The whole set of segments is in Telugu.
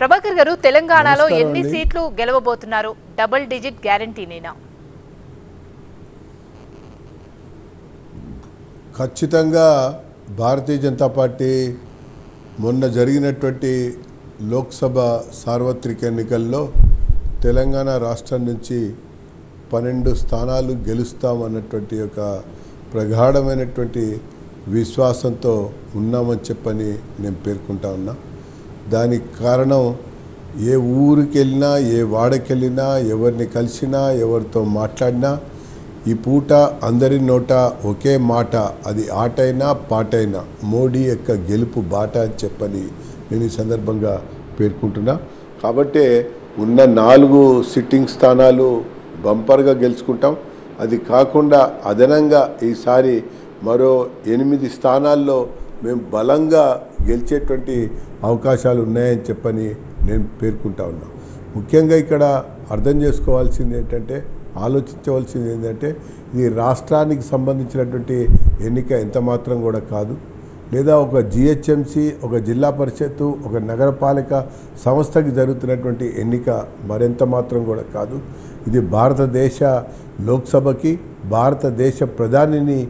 ప్రభాకర్ గారు, తెలంగాణలో ఎన్ని సీట్లు గెలవబోతున్నారు? డబుల్ డిజిట్ గ్యారంటీనేనా? ఖచ్చితంగా భారతీయ జనతా పార్టీ మొన్న జరిగినటువంటి లోక్సభ సార్వత్రిక ఎన్నికల్లో తెలంగాణ రాష్ట్రం నుంచి 12 స్థానాలు గెలుస్తామన్నటువంటి ఒక ప్రగాఢమైనటువంటి విశ్వాసంతో ఉన్నామని చెప్పని నేను పేర్కొంటా ఉన్నా. దానికి కారణం ఏ ఊరికి వెళ్ళినా, ఏ వాడకి వెళ్ళినా, ఎవరిని కలిసినా, ఎవరితో మాట్లాడినా ఈ పూట అందరి నోట ఒకే మాట, అది ఆటైనా పాటైనా మోడీ యొక్క గెలుపు బాట అని చెప్పని నేను ఈ సందర్భంగా పేర్కొంటున్నా. కాబట్టే ఉన్న 4 సిట్టింగ్ స్థానాలు బంపర్గా గెలుచుకుంటాం. అది కాకుండా అదనంగా ఈసారి మరో 8 స్థానాల్లో మేము బలంగా గెలిచేటువంటి అవకాశాలు ఉన్నాయని చెప్పని నేను పేర్కొంటా ఉన్నా. ముఖ్యంగా ఇక్కడ అర్థం చేసుకోవాల్సింది ఏంటంటే, ఆలోచించవలసింది ఏంటంటే, ఇది రాష్ట్రానికి సంబంధించినటువంటి ఎన్నిక ఎంత మాత్రం కూడా కాదు, లేదా ఒక జిహెచ్ఎంసి, ఒక జిల్లా పరిషత్తు, ఒక నగరపాలిక సంస్థకి జరుగుతున్నటువంటి ఎన్నిక మరెంత మాత్రం కూడా కాదు. ఇది భారతదేశ లోక్సభకి భారతదేశ ప్రధానిని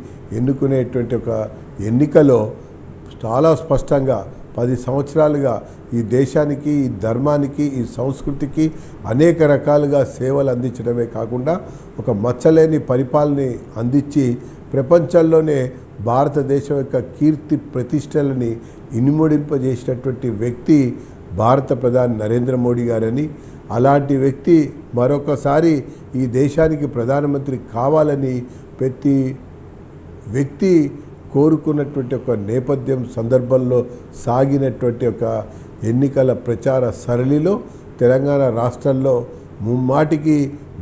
ఎన్నుకునేటువంటి ఒక ఎన్నికలో చాలా స్పష్టంగా 10 సంవత్సరాలుగా ఈ దేశానికి, ఈ ధర్మానికి, ఈ సంస్కృతికి అనేక రకాలుగా సేవలు అందించడమే కాకుండా ఒక మచ్చలేని పరిపాలన అందించి ప్రపంచంలోనే భారతదేశం యొక్క కీర్తి ప్రతిష్టలని ఇనుముడింపజేసినటువంటి వ్యక్తి భారత ప్రధాని నరేంద్ర మోడీ గారని, అలాంటి వ్యక్తి మరొకసారి ఈ దేశానికి ప్రధానమంత్రి కావాలని ప్రతి వ్యక్తి కోరుకున్నటువంటి ఒక నేపథ్యం సందర్భంలో సాగినటువంటి ఒక ఎన్నికల ప్రచార సరళిలో తెలంగాణ రాష్ట్రంలో ముమ్మాటికి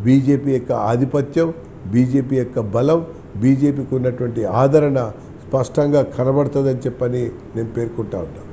బీజేపీ యొక్క ఆధిపత్యం, బీజేపీ యొక్క బలం, బీజేపీకి ఉన్నటువంటి ఆదరణ స్పష్టంగా కనబడుతుందని చెప్పని నేను పేర్కొంటా ఉన్నాను.